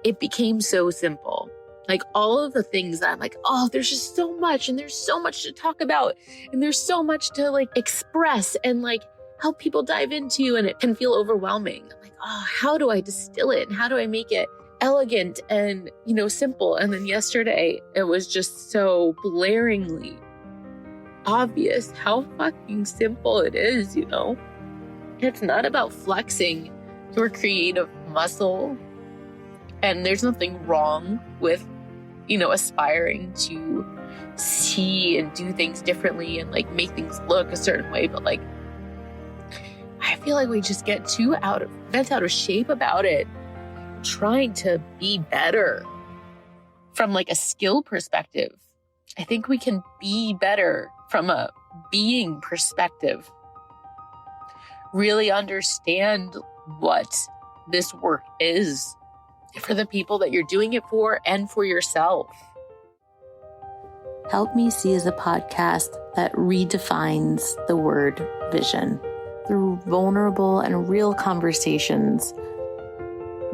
it became so simple. Like all of the things that I'm like, oh, there's just so much and there's so much to talk about and there's so much to like express and like help people dive into, and it can feel overwhelming. I'm like, oh, how do I distill it? And how do I make it elegant and, simple? And then yesterday it was just so blaringly obvious how fucking simple it is, It's not about flexing your creative muscle. And there's nothing wrong with, aspiring to see and do things differently and like make things look a certain way. But like, I feel like we just get too bent out of shape about it, trying to be better from like a skill perspective. I think we can be better from a being perspective. Really understand what this work is for the people that you're doing it for and for yourself. Help Me See is a podcast that redefines the word vision through vulnerable and real conversations,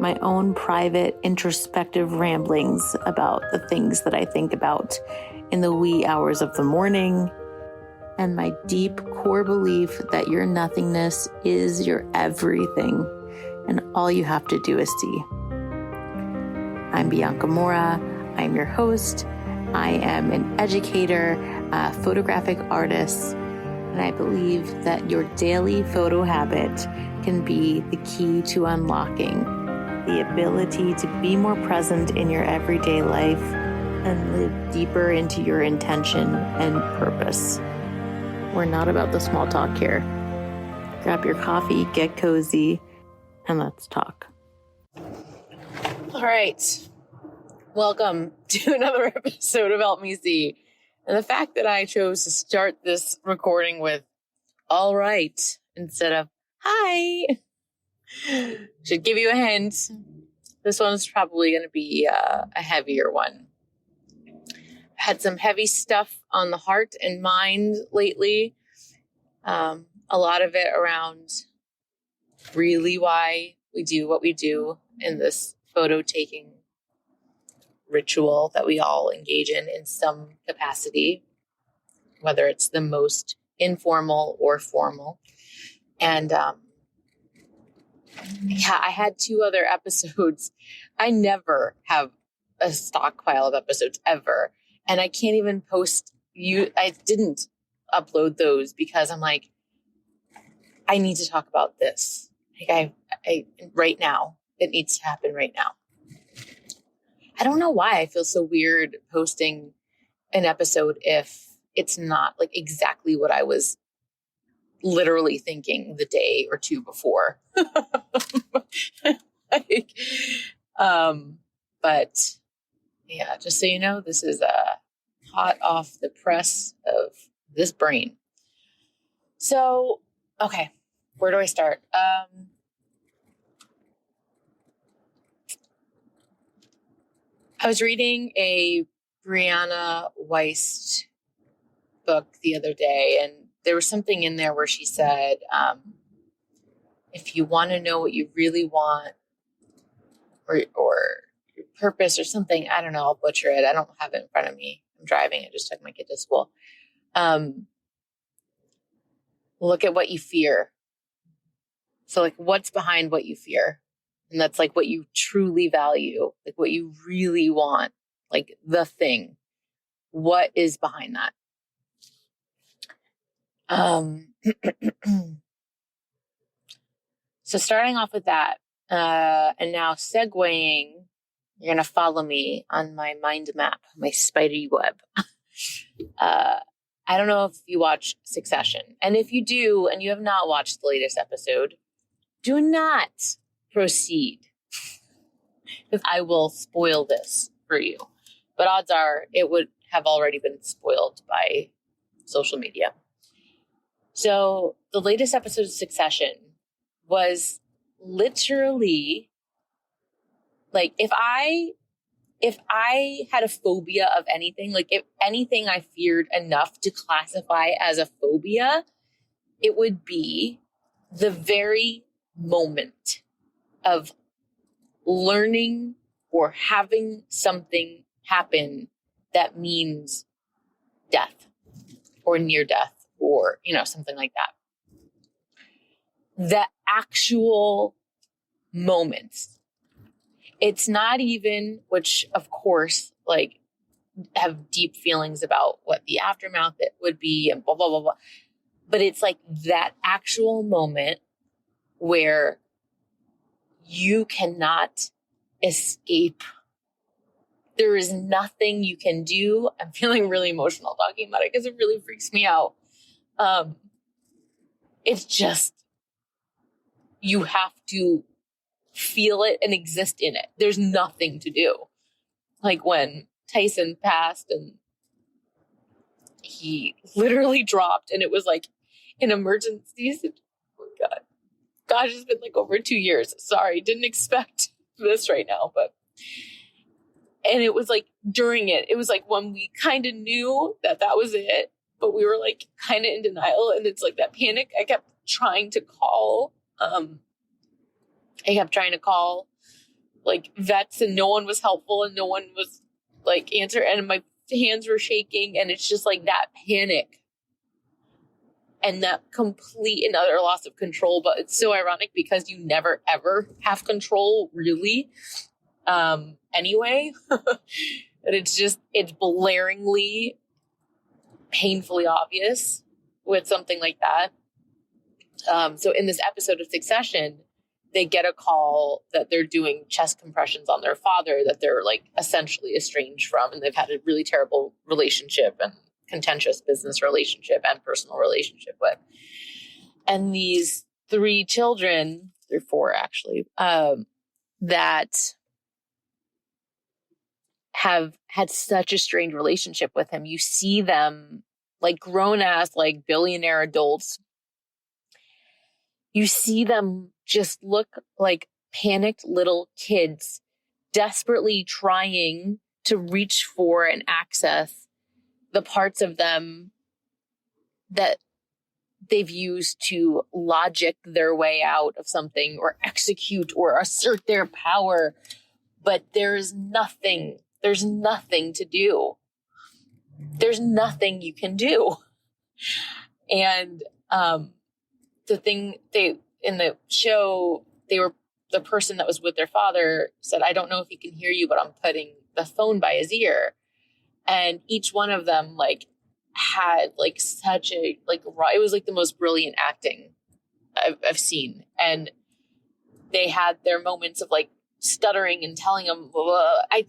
my own private introspective ramblings about the things that I think about in the wee hours of the morning, and my deep core belief that your nothingness is your everything, and all you have to do is see. I'm Bianca Mora. I'm your host. I am an educator, a photographic artist, and I believe that your daily photo habit can be the key to unlocking the ability to be more present in your everyday life and live deeper into your intention and purpose. We're not about the small talk here. Grab your coffee, get cozy, and let's talk. All right. Welcome to another episode of Help Me See. And the fact that I chose to start this recording with all right instead of hi should give you a hint. This one's probably going to be a heavier one. Had some heavy stuff on the heart and mind lately. A lot of it around really why we do what we do in this photo taking ritual that we all engage in some capacity, whether it's the most informal or formal. And I had 2 other episodes. I never have a stockpile of episodes ever. And I can't even post I didn't upload those because I'm like, I need to talk about this. Like I right now, it needs to happen right now. I don't know why I feel so weird posting an episode if it's not like exactly what I was literally thinking the day or 2 before. But yeah, just so you know, this is hot off the press of this brain. So, okay, where do I start? I was reading a Brianna Wiest book the other day, and there was something in there where she said, if you want to know what you really want or your purpose or something, I don't know, I'll butcher it. I don't have it in front of me. I'm driving. I just took my kid to school. Look at what you fear. So like what's behind what you fear? And that's like what you truly value, like what you really want, like the thing. What is behind that? So starting off with that, and now segueing, you're going to follow me on my mind map, my spider web. I don't know if you watch Succession. And if you do, and you have not watched the latest episode, do not proceed, because I will spoil this for you. But odds are it would have already been spoiled by social media. So the latest episode of Succession was literally like, if I had a phobia of anything, like if anything I feared enough to classify as a phobia, it would be the very moment of learning or having something happen that means death or near death or, something like that. The actual moments. It's not even, which of course, like, have deep feelings about what the aftermath it would be and blah, blah, blah, blah. But it's like that actual moment where you cannot escape. There is nothing you can do. I'm feeling really emotional talking about it because it really freaks me out. It's just, you have to feel it and exist in it. There's nothing to do. Like when Tyson passed and he literally dropped and it was like an emergency. Oh God. Gosh, it's been like over 2 years. Sorry, didn't expect this right now, and it was like during it was like when we kind of knew that was it, but we were like kind of in denial. And it's like that panic. I kept trying to call like vets and no one was helpful and no one was like answer. And my hands were shaking and it's just like that panic and that complete and utter loss of control. But it's so ironic because you never ever have control really. Anyway, but it's blaringly, painfully obvious with something like that. So in this episode of Succession, they get a call that they're doing chest compressions on their father that they're like essentially estranged from. And they've had a really terrible relationship and contentious business relationship and personal relationship with. And these 3 children, they're 4 actually, that have had such a strained relationship with him. You see them like grown ass, like billionaire adults. You see them just look like panicked little kids, desperately trying to reach for and access the parts of them that they've used to logic their way out of something or execute or assert their power. But there's nothing to do. There's nothing you can do. And the thing in the show, the person that was with their father said, I don't know if he can hear you, but I'm putting the phone by his ear. And each one of them like had like such a, like, it was like the most brilliant acting I've seen. And they had their moments of like stuttering and telling him, I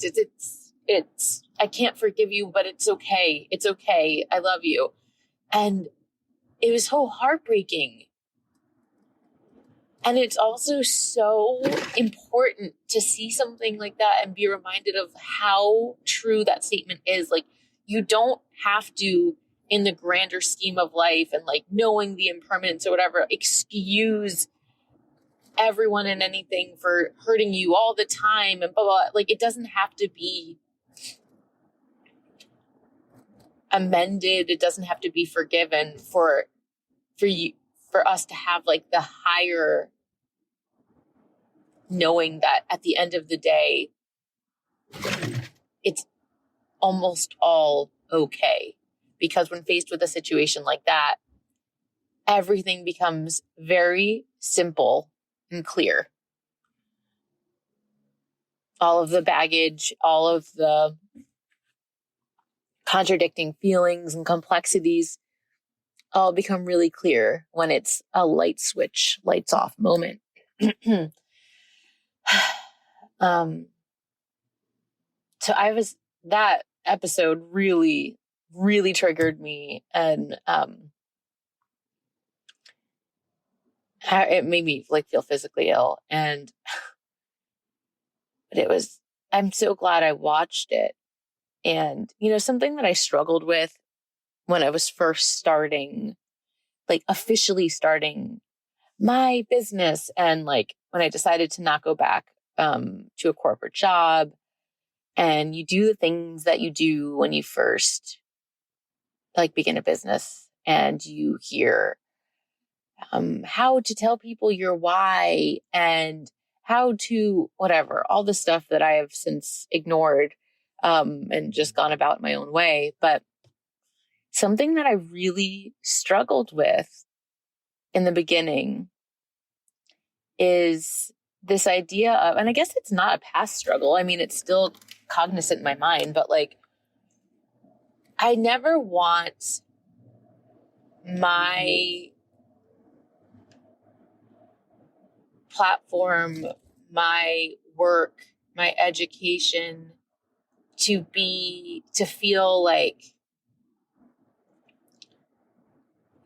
can't forgive you, but it's okay. It's okay. I love you. And it was so heartbreaking. And it's also so important to see something like that and be reminded of how true that statement is. Like, you don't have to, in the grander scheme of life and like knowing the impermanence or whatever, excuse everyone and anything for hurting you all the time and blah, blah. Like, it doesn't have to be amended. It doesn't have to be forgiven for us to have like the higher knowing that at the end of the day, it's almost all okay. Because when faced with a situation like that, everything becomes very simple and clear. All of the baggage, all of the contradicting feelings and complexities all become really clear when it's a light switch, lights off moment. So that episode really, really triggered me, and it made me like feel physically ill. But I'm so glad I watched it. And, something that I struggled with when I was first starting, like officially starting my business, and like when I decided to not go back to a corporate job, and you do the things that you do when you first like begin a business, and you hear how to tell people your why and how to, whatever, all the stuff that I have since ignored and just gone about my own way. But something that I really struggled with in the beginning is this idea of, and I guess it's not a past struggle. I mean, it's still cognizant in my mind, but like, I never want my platform, my work, my education to feel like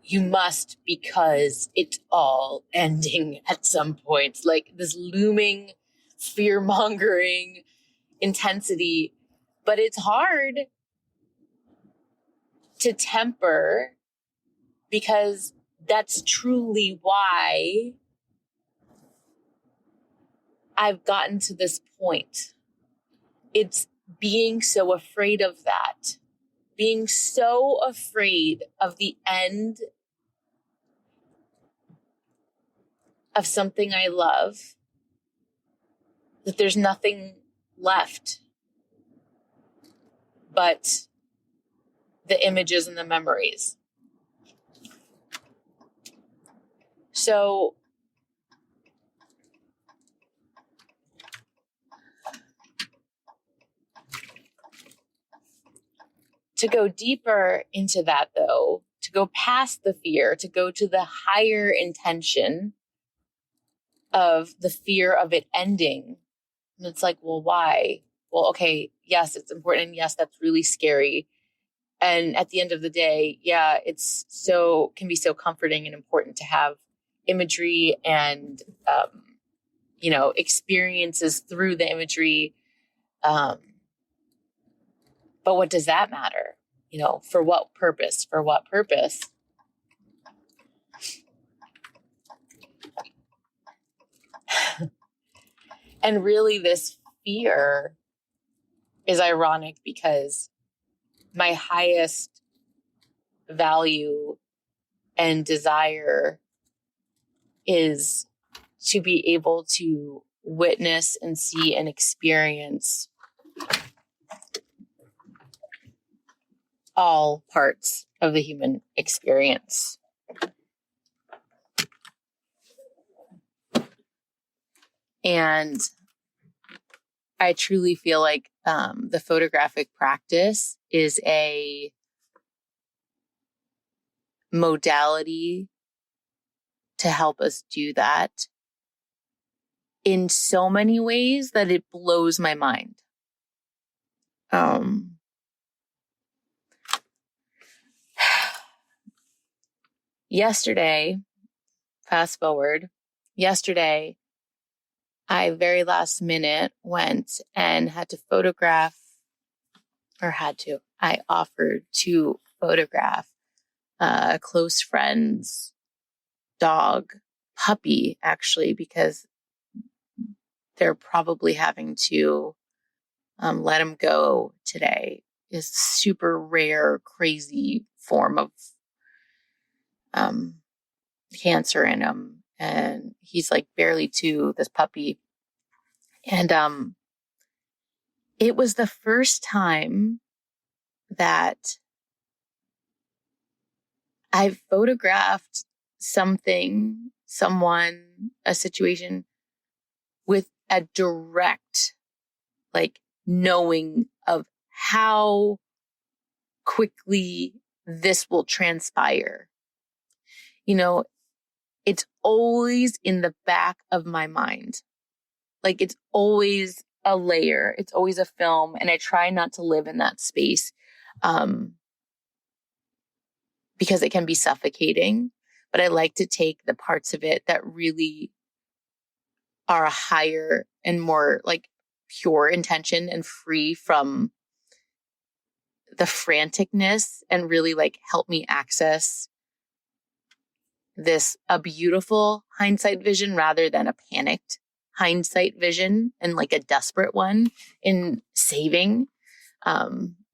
you must, because it's all ending at some point. Like this looming, fear-mongering intensity. But it's hard to temper, because that's truly why I've gotten to this point. It's being so afraid of that, being so afraid of the end of something I love, that there's nothing left but the images and the memories. So to go deeper into that, though, to go past the fear, to go to the higher intention of the fear of it ending. And it's like, well, why? Well, okay, yes, it's important. And yes, that's really scary. And at the end of the day, yeah, can be so comforting and important to have imagery and, experiences through the imagery. But what does that matter? For what purpose? For what purpose? And really, this fear is ironic, because my highest value and desire is to be able to witness and see and experience all parts of the human experience. And I truly feel like the photographic practice is a modality to help us do that in so many ways that it blows my mind. Yesterday, fast forward, yesterday, I very last minute went and I offered to photograph a close friend's puppy, actually, because they're probably having to let him go today. Is super rare, crazy form of cancer in him. And he's like barely 2, this puppy. And it was the first time that I've photographed someone, a situation with a direct, like, knowing of how quickly this will transpire. It's always in the back of my mind. Like, it's always a layer. It's always a film. And I try not to live in that space because it can be suffocating. But I like to take the parts of it that really are a higher and more like pure intention and free from the franticness, and really like help me access a beautiful hindsight vision rather than a panicked hindsight vision and like a desperate one in saving,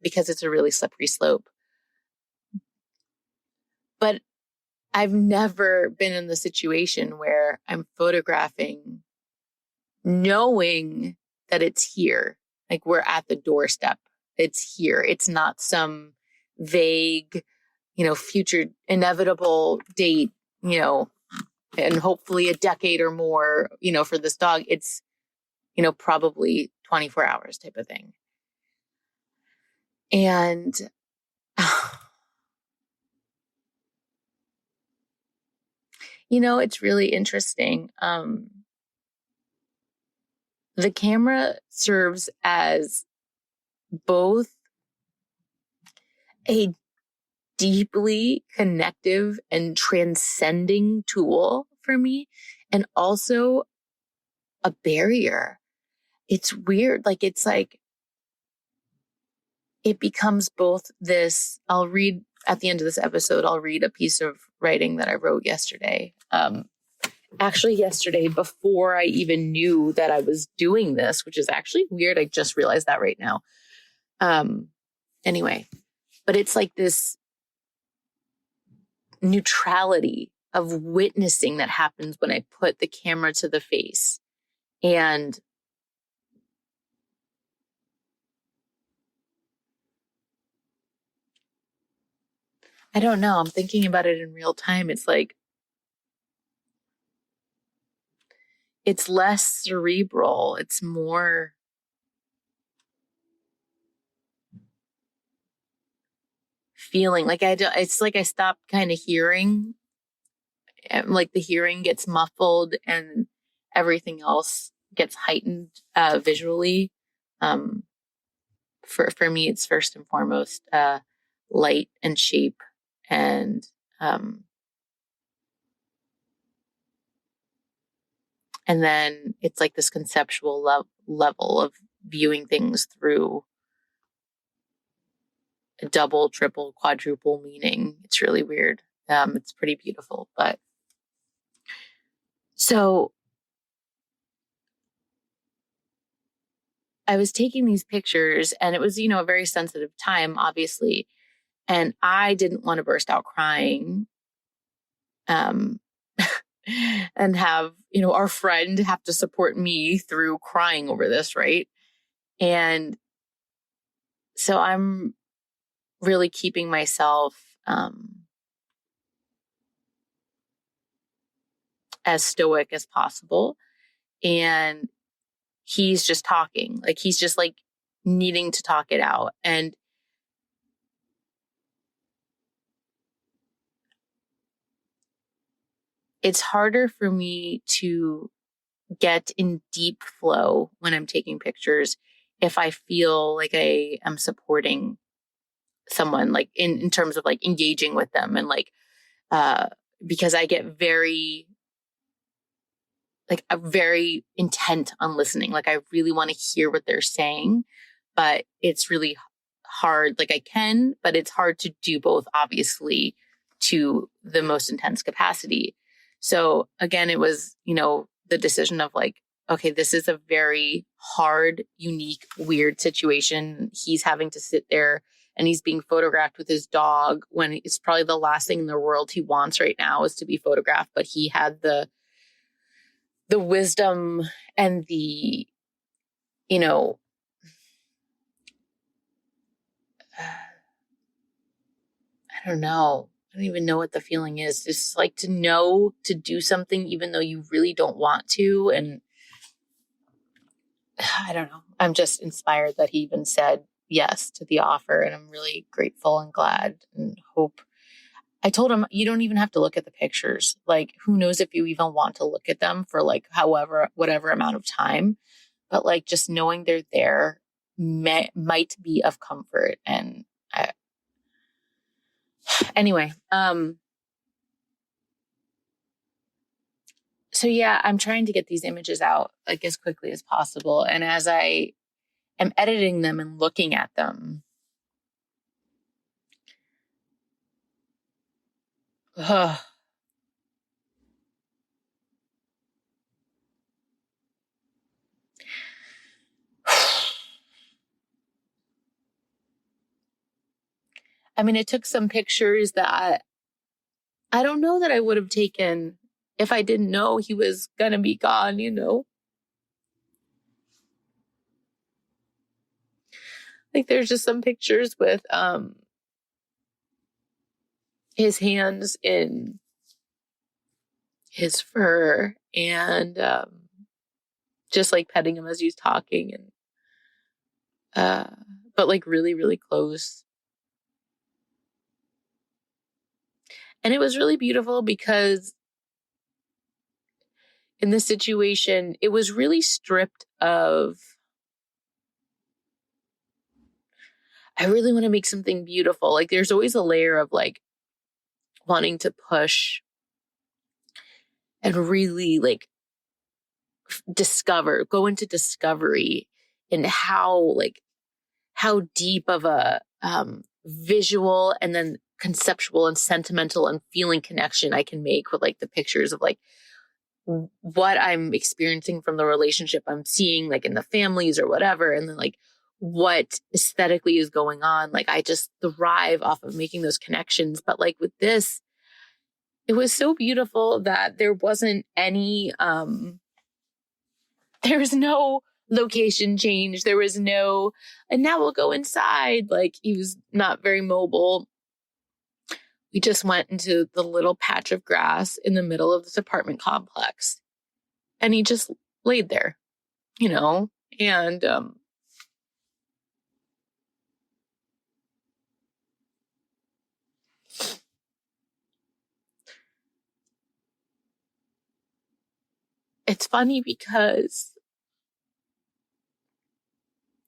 because it's a really slippery slope. But I've never been in the situation where I'm photographing knowing that it's here, like we're at the doorstep. It's here. It's not some vague, future inevitable date, and hopefully a decade or more, for this dog. It's, probably 24 hours type of thing. And it's really interesting. The camera serves as both a deeply connective and transcending tool for me, and also a barrier. It's weird. It becomes both this. I'll read at the end of this episode, I'll read a piece of writing that I wrote yesterday. Actually yesterday, before I even knew that I was doing this, which is actually weird. I just realized that right now. Anyway, but it's like this neutrality of witnessing that happens when I put the camera to the face. And I don't know, I'm thinking about it in real time. It's like, it's less cerebral. It's more feeling like it's like I stopped kind of hearing, like the hearing gets muffled and everything else gets heightened visually. For me, it's first and foremost light and shape, and then it's like this conceptual level of viewing things through a double, triple, quadruple meaning. It's really weird. It's pretty beautiful. But so I was taking these pictures, and it was, a very sensitive time, obviously. And I didn't want to burst out crying. And have, our friend have to support me through crying over this, right? And so I'm really keeping myself as stoic as possible. And he's just talking, like he's just like needing to talk it out. And it's harder for me to get in deep flow when I'm taking pictures if I feel like I am supporting someone, like in terms of like engaging with them, and like because I get very intent on listening. Like I really want to hear what they're saying, but it's really hard. Like I can, but it's hard to do both, obviously, to the most intense capacity. So again, it was, the decision of like, okay, this is a very hard, unique, weird situation. He's having to sit there and he's being photographed with his dog when it's probably the last thing in the world he wants right now is to be photographed. But he had the wisdom and the, I don't know. I don't even know what the feeling is. Just like to know to do something even though you really don't want to. And I don't know. I'm just inspired that he even said yes to the offer. And I'm really grateful and glad and hope. I told him, you don't even have to look at the pictures. Like, who knows if you even want to look at them for like whatever amount of time. But like just knowing they're there might be of comfort. And anyway, so yeah, I'm trying to get these images out like as quickly as possible. And as I am editing them and looking at them, ugh, I mean, it took some pictures that I don't know that I would have taken if I didn't know he was going to be gone, Like there's just some pictures with his hands in his fur and just like petting him as he's talking and but like really, really close. And it was really beautiful because in this situation, it was really stripped of, I really want to make something beautiful. Like there's always a layer of like wanting to push and really like go into discovery and how deep of a visual and then conceptual and sentimental and feeling connection I can make with like the pictures of like what I'm experiencing from the relationship I'm seeing like in the families or whatever. And then like what aesthetically is going on. Like I just thrive off of making those connections. But like with this, it was so beautiful that there wasn't any, there was no location change. There was no, and now we'll go inside. Like he was not very mobile. We just went into the little patch of grass in the middle of this apartment complex. And he just laid there, and it's funny because,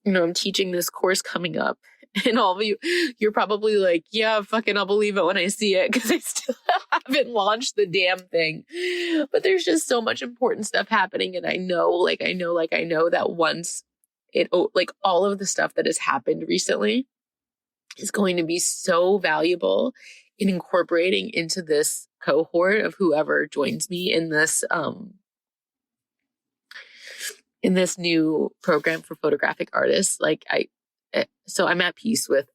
I'm teaching this course coming up and all of you're probably like, yeah, fucking I'll believe it when I see it because I still haven't launched the damn thing. But there's just so much important stuff happening. And I know that once it, like all of the stuff that has happened recently is going to be so valuable in incorporating into this cohort of whoever joins me in this new program for photographic artists. Like so I'm at peace with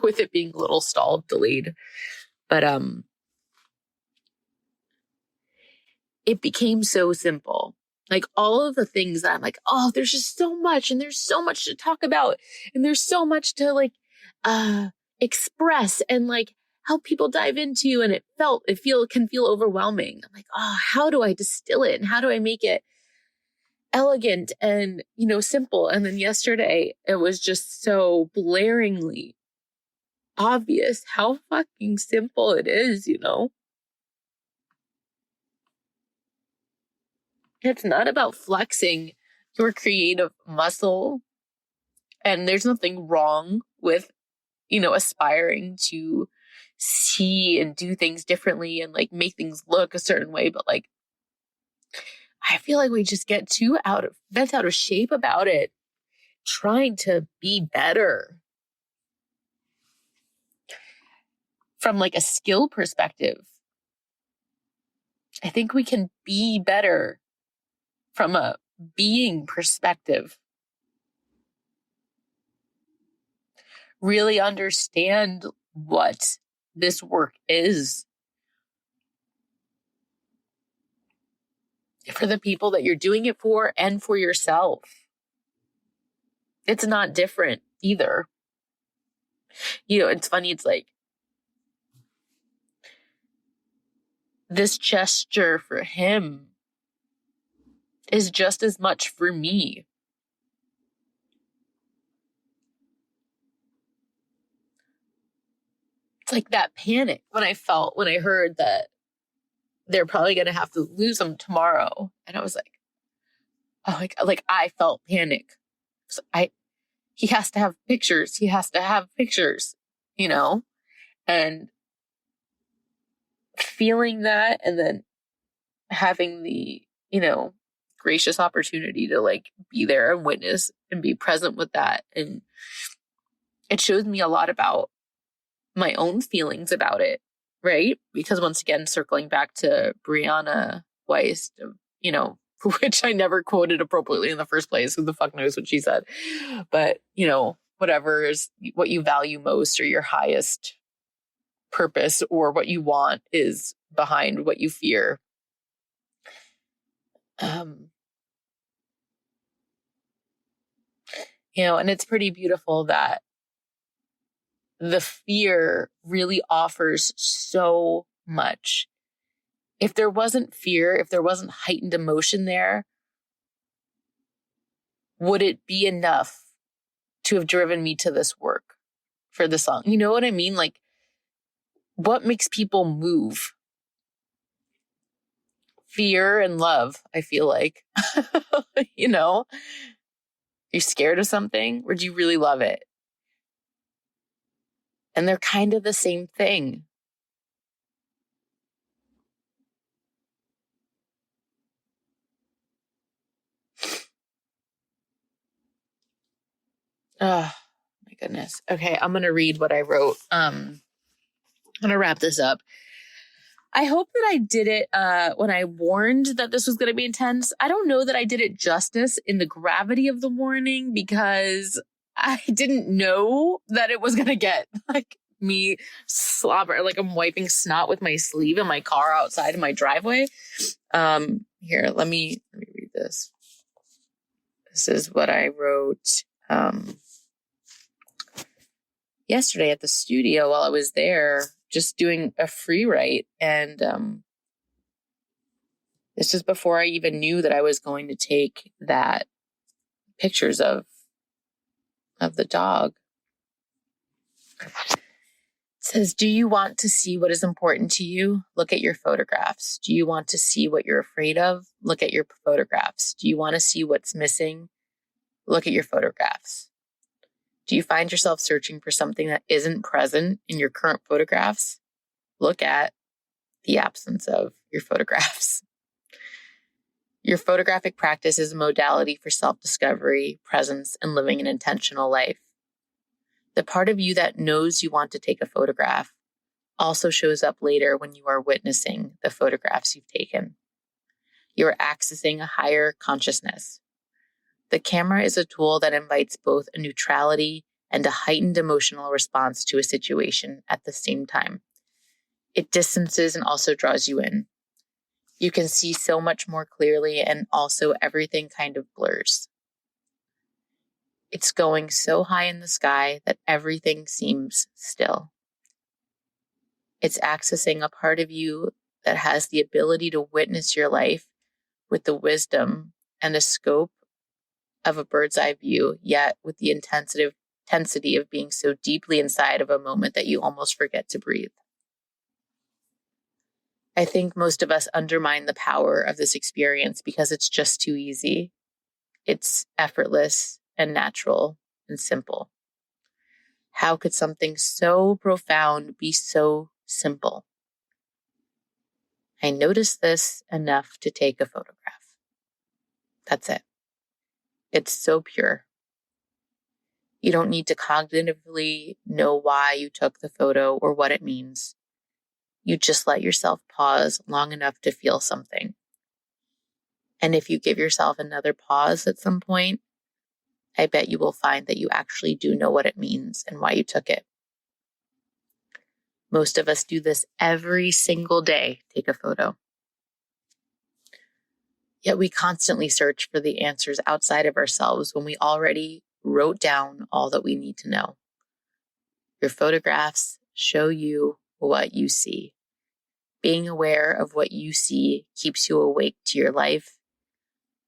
with it being a little stalled, delayed, but it became so simple. Like all of the things that I'm like, oh, there's just so much, and there's so much to talk about, and there's so much to like express and like help people dive into, and it can feel overwhelming. I'm like, oh, how do I distill it, and how do I make it elegant and simple? And then yesterday it was just so blaringly obvious how fucking simple it is. It's not about flexing your creative muscle, and there's nothing wrong with aspiring to see and do things differently and like make things look a certain way, but like I feel like we just get too bent out of shape about it, trying to be better from like a skill perspective. I think we can be better from a being perspective. Really understand what this work is for the people that you're doing it for and for yourself. It's not different either. It's funny. It's like this gesture for him is just as much for me. It's like that panic when I heard that they're probably going to have to lose him tomorrow. And I was like, oh, like I felt panic. So he has to have pictures. He has to have pictures, and feeling that, and then having the, gracious opportunity to like be there and witness and be present with that. And it shows me a lot about my own feelings about it, right? Because once again, circling back to Brianna Weiss, which I never quoted appropriately in the first place. Who the fuck knows what she said? But, whatever is what you value most or your highest purpose or what you want is behind what you fear. And it's pretty beautiful that the fear really offers so much. If there wasn't fear, if there wasn't heightened emotion there, would it be enough to have driven me to this work for the song? You know what I mean? Like, what makes people move? Fear and love, I feel like. You're scared of something, or do you really love it? And they're kind of the same thing. Oh, my goodness. Okay, I'm going to read what I wrote. I'm going to wrap this up. I hope that I did it when I warned that this was going to be intense. I don't know that I did it justice in the gravity of the warning because I didn't know that it was going to get like me slobber, like I'm wiping snot with my sleeve in my car outside of my driveway. Here, let me read this. This is what I wrote yesterday at the studio while I was there, just doing a free write. And this was before I even knew that I was going to take that pictures of the dog. It says, do you want to see what is important to you? Look at your photographs. Do you want to see what you're afraid of? Look at your photographs. Do you want to see what's missing? Look at your photographs. Do you find yourself searching for something that isn't present in your current photographs? Look at the absence of your photographs. Your photographic practice is a modality for self-discovery, presence, and living an intentional life. The part of you that knows you want to take a photograph also shows up later when you are witnessing the photographs you've taken. You are accessing a higher consciousness. The camera is a tool that invites both a neutrality and a heightened emotional response to a situation at the same time. It distances and also draws you in. You can see so much more clearly, and also everything kind of blurs. It's going so high in the sky that everything seems still. It's accessing a part of you that has the ability to witness your life with the wisdom and the scope of a bird's eye view, yet with the intensity of being so deeply inside of a moment that you almost forget to breathe. I think most of us undermine the power of this experience because it's just too easy. It's effortless and natural and simple. How could something so profound be so simple? I noticed this enough to take a photograph. That's it. It's so pure. You don't need to cognitively know why you took the photo or what it means. You just let yourself pause long enough to feel something. And if you give yourself another pause at some point, I bet you will find that you actually do know what it means and why you took it. Most of us do this every single day, take a photo. Yet we constantly search for the answers outside of ourselves when we already wrote down all that we need to know. Your photographs show you what you see. Being aware of what you see keeps you awake to your life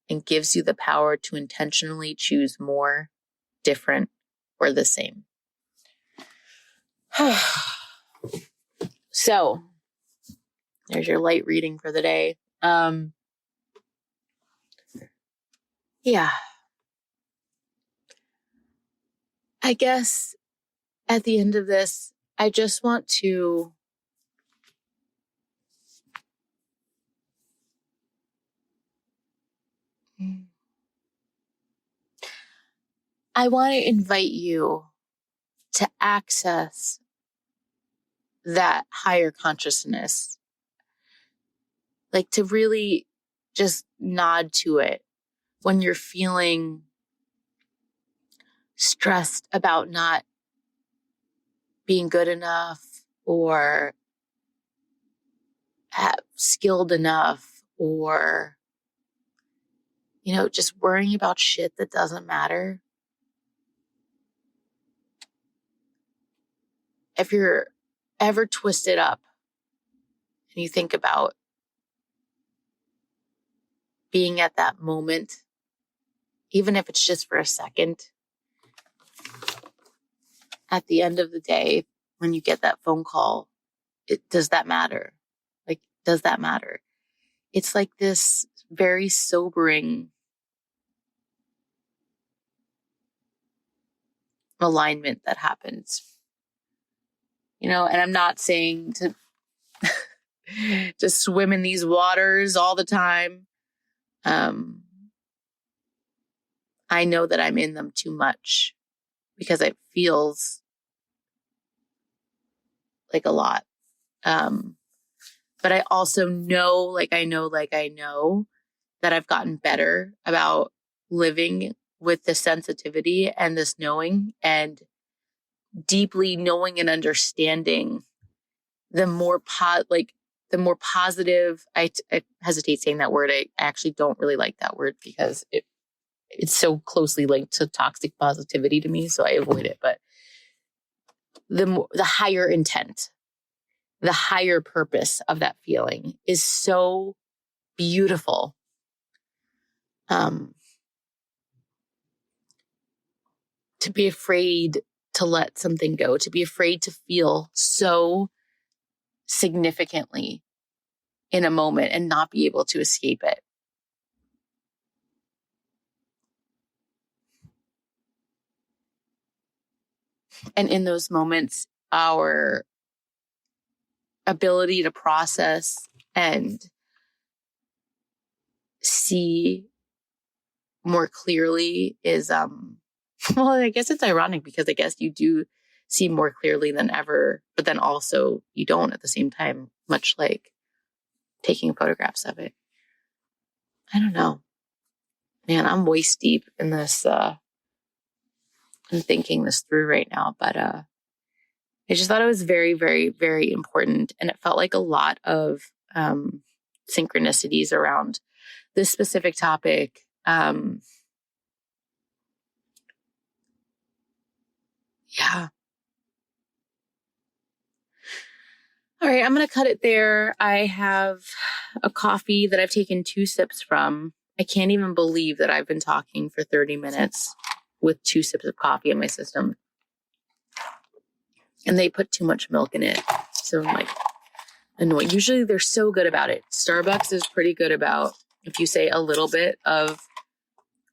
and gives you the power to intentionally choose more, different, or the same. So, there's your light reading for the day. Yeah. I guess at the end of this, I just want to invite you to access that higher consciousness, like to really just nod to it when you're feeling stressed about not being good enough or skilled enough or, just worrying about shit that doesn't matter. if you're ever twisted up and you think about being at that moment, even if it's just for a second, at the end of the day, when you get that phone call, does that matter? Like, does that matter? It's like this very sobering alignment that happens, and I'm not saying to swim in these waters all the time. I know that I'm in them too much because it feels like a lot. But I also know that I've gotten better about living with this sensitivity and this knowing, and deeply knowing and understanding the more positive. I hesitate saying that word. I actually don't really like that word because it's so closely linked to toxic positivity to me, so I avoid it. But the higher intent, the higher purpose of that feeling is so beautiful. To be afraid to let something go, to be afraid to feel so significantly in a moment and not be able to escape it. And in those moments, our ability to process and see more clearly is, well, I guess it's ironic because I guess you do see more clearly than ever, but then also you don't at the same time, much like taking photographs of it. I don't know. Man, I'm waist deep in this, I'm thinking this through right now, but I just thought it was very, very, very important. And it felt like a lot of synchronicities around this specific topic. Yeah. All right, I'm going to cut it there. I have a coffee that I've taken 2 sips from. I can't even believe that I've been talking for 30 minutes with 2 sips of coffee in my system. And they put too much milk in it. So I'm like annoyed. Usually they're so good about it. Starbucks is pretty good about, if you say a little bit of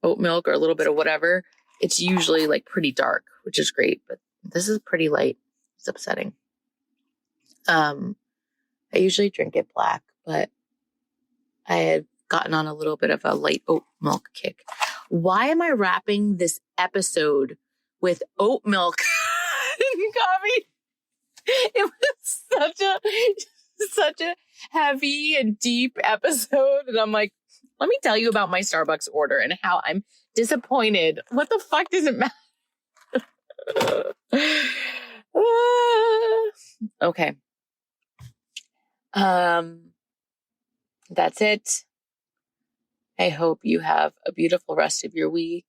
oat milk or a little bit of whatever, it's usually like pretty dark, which is great. But this is pretty light. It's upsetting. I usually drink it black, but I had gotten on a little bit of a light oat milk kick. Why am I wrapping this episode with oat milk and coffee? It was such a heavy and deep episode. And I'm like, let me tell you about my Starbucks order and how I'm disappointed. What the fuck does it matter? Okay. That's it. I hope you have a beautiful rest of your week.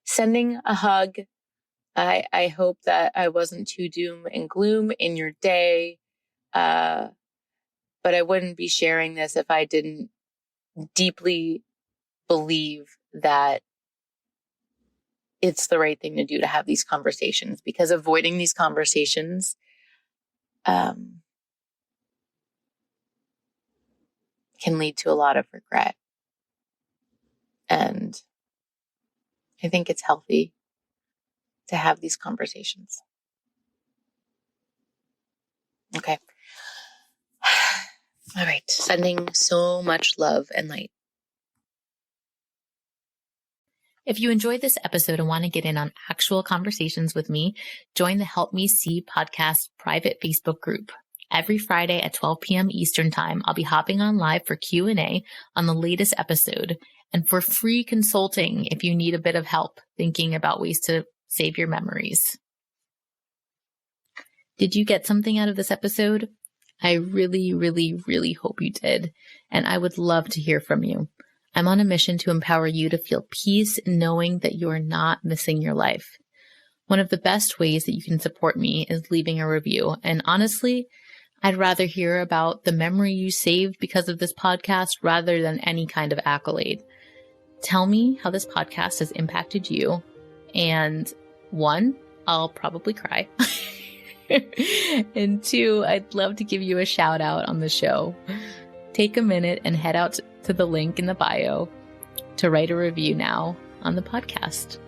Sending a hug. I hope that I wasn't too doom and gloom in your day. But I wouldn't be sharing this if I didn't deeply believe that it's the right thing to do to have these conversations, because avoiding these conversations can lead to a lot of regret. And I think it's healthy to have these conversations. Okay. All right. Sending so much love and light. If you enjoyed this episode and want to get in on actual conversations with me, join the Help Me See podcast private Facebook group. Every Friday at 12 p.m. Eastern Time, I'll be hopping on live for Q&A on the latest episode and for free consulting if you need a bit of help thinking about ways to save your memories. Did you get something out of this episode? I really, really, really hope you did, and I would love to hear from you. I'm on a mission to empower you to feel peace knowing that you are not missing your life. One of the best ways that you can support me is leaving a review. And honestly, I'd rather hear about the memory you saved because of this podcast rather than any kind of accolade. Tell me how this podcast has impacted you. And 1, I'll probably cry. And 2, I'd love to give you a shout out on the show. Take a minute and head out to the link in the bio to write a review now on the podcast.